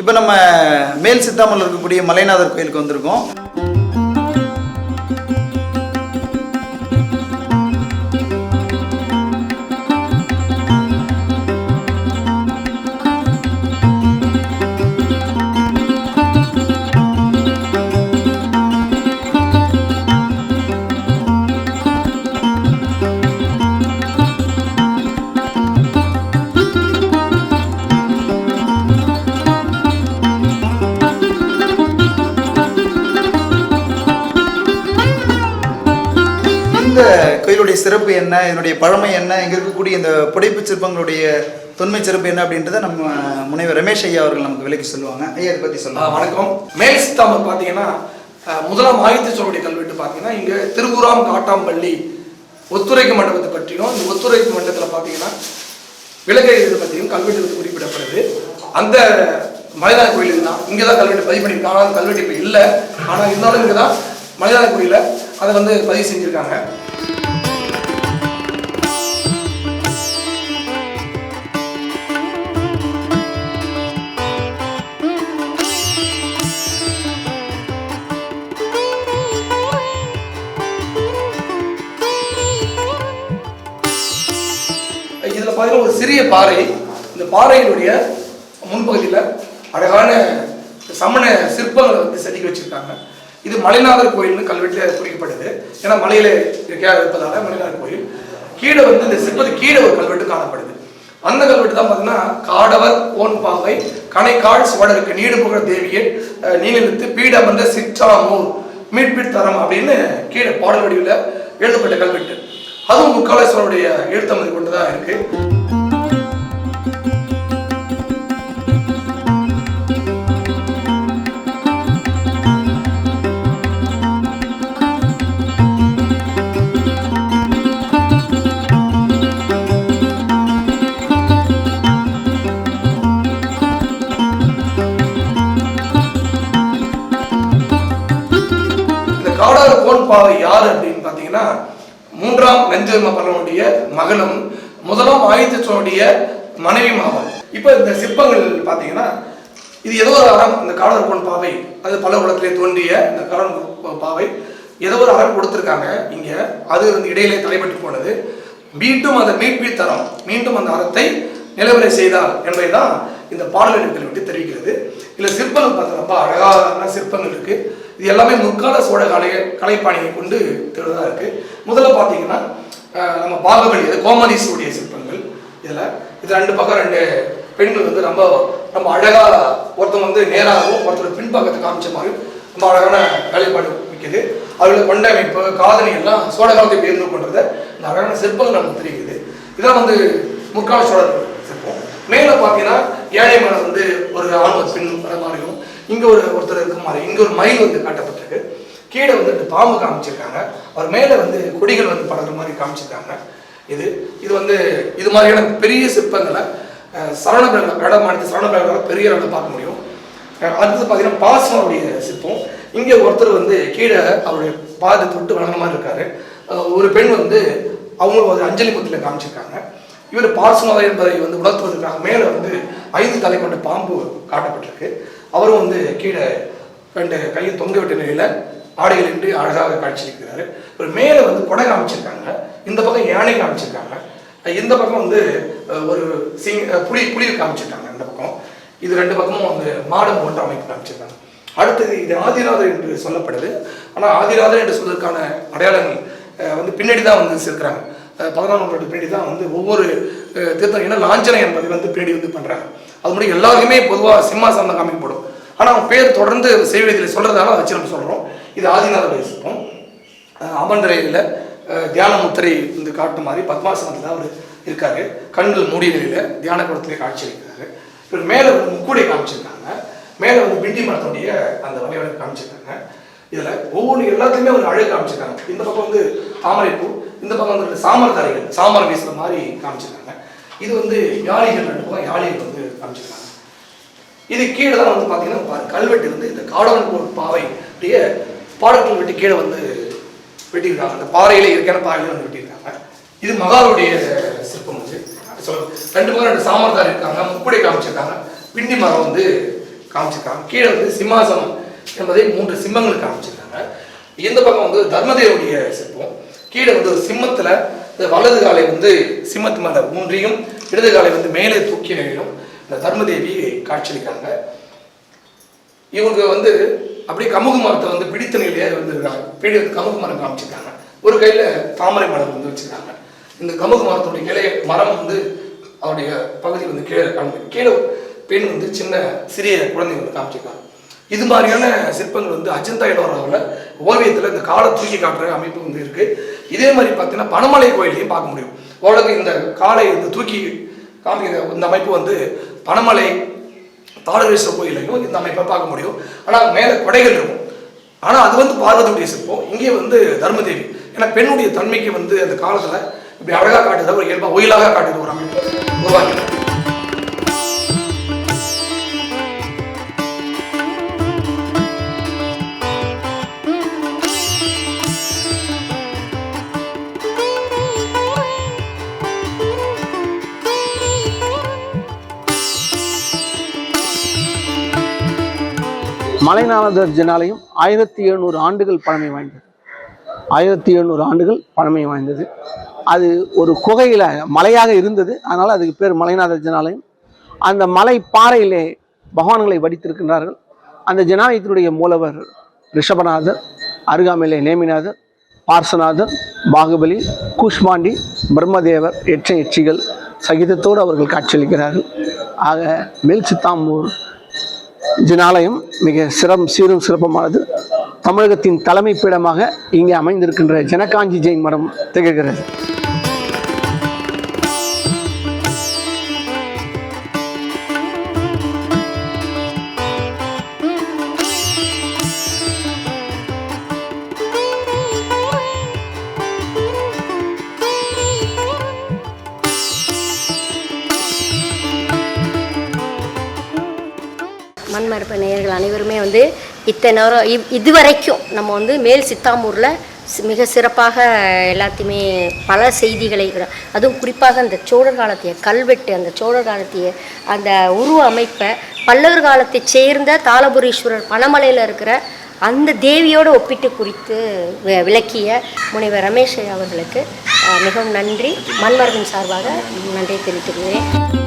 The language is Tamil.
இப்போ நம்ம மேல் சித்தாமூரில் இருக்கக்கூடிய மலைநாதர் கோயிலுக்கு வந்திருக்கோம். இந்த கோயிலுடைய சிறப்பு என்ன, இதனுடைய பழமை என்ன, இங்கே இருக்கக்கூடிய இந்த புடைப்பு சிற்பங்களுடைய தொன்மை சிறப்பு என்ன அப்படின்றத நம்ம முனைவர் ரமேஷ் ஐயா அவர்கள் நமக்கு விலக்கி சொல்லுவாங்க. ஐயா இதை பற்றி சொல்லுவாங்க. வணக்கம். மேல் சித்தாமூர் பார்த்தீங்கன்னா முதலாம் ஆயத்த சோழனுடைய கல்வெட்டு பார்த்தீங்கன்னா இங்கே திருவுராம் காட்டாம்பள்ளி ஒத்துரைக்கு மண்டபத்தை பற்றியும் இந்த ஒத்துரைக்கு மண்டபத்தில் பார்த்தீங்கன்னா விலகை இதை பற்றியும் கல்வெட்டு குறிப்பிடப்படுது. அந்த மலைநாத கோயில் தான் இங்கே தான் கல்வெட்டு பதிவு பண்ணியிருக்காங்க. ஆனால் கல்வெட்டு இப்போ இல்லை, ஆனால் இருந்தாலும் இங்கே தான் மலைநாத கோயிலை அதை பதிவு செஞ்சுருக்காங்க. இதில் பார்த்தீங்கன்னா ஒரு சிறிய பாறை, இந்த பாறையினுடைய முன்பகுதியில் அழகான சமண சிற்பங்களை செதுக்கி வச்சிருக்காங்க. இது மலைநாதர் கோயில்னு கல்வெட்டில் குறிக்கப்படுது. ஏன்னா மலையில இருப்பதால மலைநாதர் கோயில். கீழே இந்த சிற்பத்துக்கு கீழே ஒரு கல்வெட்டு காணப்படுது. அந்த கல்வெட்டு தான் பார்த்தீங்கன்னா காடவர் ஓன் பாவை கணைக்கால் சுவடருக்கு நீடு புகழ தேவியை நீனிழுத்து பீடமர்ந்த சிற்றாமூர் மீட்பிட் தரம் அப்படின்னு கீழே பாடல் வடிவில் எழுதப்பட்ட கல்வெட்டு. அதுவும் முக்காலேஸ்வரருடைய எழுத்தமதி கொண்டுதான் இருக்கு. இந்த காடார் கோன் பாவை யாரு அப்படின்னு பாத்தீங்கன்னா மூன்றாம் நெஞ்சர்ம பல்லவனுடைய மகளும் முதலாம் ஆயத்த சோழனுடைய மனைவி மாவன். இப்போ இந்த சிற்பங்கள் பார்த்தீங்கன்னா இது ஏதோ ஒரு அறம், இந்த காடர் கோன் பாவை அது பல உலகத்திலே தோன்றிய இந்த காடர் பாவை ஏதோ ஒரு அறம் கொடுத்துருக்காங்க இங்கே. அது இடையிலே தலைப்பட்டு போனது. மீண்டும் அந்த மீட்பி தரம், மீண்டும் அந்த அறத்தை நிலவரை செய்தால் என்பதுதான் இந்த பாடல் கல்வெட்டு தெரிவிக்கிறது. இதில் சிற்பங்கள் பார்த்தா ரொம்ப அழகான சிற்பங்கள் இருக்கு. இது எல்லாமே முற்கால சோழ கலைப்பாணியை கொண்டு தெளிவாக இருக்கு. முதல்ல பார்த்தீங்கன்னா நம்ம பாகவலி கோமதீஸ்வருடைய சிற்பங்கள். இது ரெண்டு பக்கம் ரெண்டு பெண்கள் ரொம்ப ரொம்ப அழகா, ஒருத்தவங்க நேராகவும் ஒருத்தர் பின்பக்கத்தை காமிச்ச மாதிரி ரொம்ப அழகான வேலைப்பாடு மிக்கது. அவர்கள் கொண்ட அமைப்பு காதணி எல்லாம் சோழ காலத்தை பேர்ந்து கொண்டதை இந்த அழகான சிற்பங்கள் நமக்கு தெரியுது. இதெல்லாம் முற்கால சோழர் சிற்பம். மேலே பார்த்தீங்கன்னா ஏழை மேலே ஒரு ஆணவ பெண் வர மாதிரியும் இங்கே ஒருத்தர் இருக்க மாதிரி இங்கே ஒரு மயில் காட்டப்பட்டிருக்கு. கீழே பாம்பு காமிச்சிருக்காங்க. அவர் மேலே கொடிகள் படகுற மாதிரி காமிச்சிருக்காங்க. இது இது மாதிரியான பெரிய சிற்பங்களை வட மாநில சரவணபேரர்களால் பெரிய அளவில் பார்க்க முடியும். அடுத்தது பார்த்தீங்கன்னா பாசனுடைய சிற்பம். இங்கே ஒருத்தர் கீழே அவருடைய பாதத்தை தொட்டு வழங்குற மாதிரி இருக்காரு. ஒரு பெண் அவங்களுக்கு ஒரு அஞ்சலி முத்தில காமிச்சிருக்காங்க. இவர் பார்சுநாதர் என்பதை உணர்த்துவதற்காக மேலே 5 தலை கொண்ட பாம்பு காட்டப்பட்டிருக்கு. அவரும் கீழே 2 கையை தொங்க விட்ட நிலையில் ஆடைகள் இன்றி அழகாக காட்சியிருக்கிறாரு. ஒரு மேலே கொடை காமிச்சிருக்காங்க. இந்த பக்கம் யானை காமிச்சிருக்காங்க. இந்த பக்கம் ஒரு புலி காமிச்சிருக்காங்க. இந்த பக்கம் இது 2 பக்கமும் மாடம் போன்ற அமைப்பு காமிச்சிருக்காங்க. அடுத்தது இது ஆதிநாதர் என்று சொல்லப்படுது. ஆனால் ஆதிநாதர் என்று சொல்வதற்கான அடையாளங்கள் பின்னாடி தான் சேர்க்கிறாங்க. 14ஆம் நூற்றாண்டு பின்னாடி தான் ஒவ்வொரு தீர்த்தம் ஏன்னா லாஞ்சனை என்பது பின்னாடி பண்ணுறாங்க. அது முன்னாடி எல்லாருக்குமே பொதுவாக சிம்மாசனம் தான் காமிக்கப்படும். ஆனால் அவன் பேர் தொடர்ந்து செய்வதில் சொல்கிறதால அதை வச்சு நம்ம சொல்கிறோம். இது ஆதிநாதருடைய சிற்பம். அமர்ந்தரையில் தியான முத்திரை காட்டு மாதிரி பத்மாசனத்தில் அவர் இருக்காரு. கண்கள் மூடிய நிலையில் தியான குளத்திலே காட்சி அளிக்கிறாரு. இப்போ மேலே முக்கூடை காமிச்சிருக்காங்க. மேலே பிண்டி மரத்துடைய அந்த வகைகளை காமிச்சிருக்காங்க. இதில் ஒவ்வொரு எல்லாத்துக்குமே ஒரு அழகு காமிச்சிருக்காங்க. இந்த பக்கம் தாமரைப்பூ, இந்த பக்கம் சாமர் தரைகள் சாமர் வீசுற மாதிரி காமிச்சிருக்காங்க. இது யாழிகள் 2 பக்கம் யாழிகள் காமிச்சிருக்காங்க. இது கீழே தான் பார்த்தீங்கன்னா கல்வெட்டு இந்த காடவன் கோன் பாவை அப்படியே பாடல்கள் வெட்டி கீழே வெட்டியிருக்காங்க. அந்த பாறையில இயற்கையான பாறையில வெட்டியிருக்காங்க. இது மகாருடைய சிற்பம். 2 பக்கம் 2 சாமர்தார் இருக்காங்க. முக்குடை காமிச்சிருக்காங்க. பிண்டி மரம் காமிச்சிருக்காங்க. கீழே வந்து சிம்மாசனம் என்பதை 3 சிம்மங்கள் காமிச்சிருக்காங்க. இந்த பக்கம் வந்து தர்மதேவருடைய சிற்பம். கீழே வந்து ஒரு சிம்மத்தில் வலது காலை வந்து சிம்மத்து மேலே ஊன்றியும் இடது காலை வந்து மேலே தூக்கி நிலையிலும் இந்த தர்மதேவி காட்சியளிக்கிறாங்க. இவங்க வந்து அப்படியே கமுகு மரத்தை வந்து பிடித்த நிலையே வந்துருக்காங்க. கமுகு மரம் காமிச்சிருக்காங்க. ஒரு கையில் தாமரை மரம் வந்து வச்சுருக்காங்க. இந்த கமுகு மரத்துடைய கிளை மரம் வந்து அவருடைய பகுதி வந்து கீழே பெண் வந்து சின்ன சிறிய குழந்தை வந்து காமிச்சிருக்காங்க. இது மாதிரியான சிற்பங்கள் வந்து அஜந்தா எல்லோராவில் ஓவியத்தில் இந்த காலை தூக்கி காட்டுற அமைப்பு வந்து இருக்குது. இதே மாதிரி பார்த்தீங்கன்னா பனமலை கோயிலையும் பார்க்க முடியும். ஓரளவுக்கு இந்த காலை வந்து தூக்கி காமிக்கிற இந்த அமைப்பு வந்து பனமலை தாளவேஸ்வரர் கோயிலையும் இந்த அமைப்பை பார்க்க முடியும். ஆனால் மேலே கொடைகள் இருக்கும். ஆனால் அது வந்து பார்வதியுடைய சிற்பம். இங்கே வந்து தர்மதேவி. ஏன்னா பெண்ணுடைய தன்மைக்கு வந்து அந்த காலத்தில் இப்படி அழகாக காட்டுறத ஒரு இயல்பாக ஒயிலாக காட்டுற ஒரு அமைப்பு உருவாக்கி. மலைநாதர் ஜனாலயம் 1700 ஆண்டுகள் பழமை வாய்ந்தது. 1700 ஆண்டுகள் பழமை வாய்ந்தது. அது ஒரு குகையில் மலையாக இருந்தது. அதனால் அதுக்கு பேர் மலைநாதர் ஜனாலயம். அந்த மலை பாறையிலே பகவான்களை வடித்திருக்கின்றார்கள். அந்த ஜனாலயத்தினுடைய மூலவர் ரிஷபநாதர், அருகாமையிலே நேமிநாதர், பார்சநாதர், பாகுபலி, கூஷ்மாண்டி, பிரம்மதேவர், எச்சிகள் சகிதத்தோடு அவர்கள் காட்சியளிக்கிறார்கள். ஆக மேல் சித்தாமூர் ஜனாலயம் மிக சீரும் சிறப்பமானது. தமிழகத்தின் தலைமை பீடமாக இங்கே அமைந்திருக்கின்ற ஜனகாஞ்சி ஜெயின் மடம் திகழ்கிறது. மண்மரப்பு நேயர்கள் அனைவருமே வந்து இத்தனை நேரம் இதுவரைக்கும் நம்ம வந்து மேல் சித்தாமூரில் மிக சிறப்பாக எல்லாத்தையுமே பல செய்திகளை, அதுவும் குறிப்பாக அந்த சோழர் காலத்திய கல்வெட்டு, அந்த சோழர் காலத்திய அந்த உருவ அமைப்பை பல்லவர் காலத்தை சேர்ந்த தாளபுரீஸ்வரர் பனமலையில் இருக்கிற அந்த தேவியோடு ஒப்பிட்டு குறித்து விளக்கிய முனைவர் ரமேஷ் அவர்களுக்கு மிகவும் நன்றி. மண்மரபின் சார்பாக நன்றி தெரிவித்துக்கிறேன்.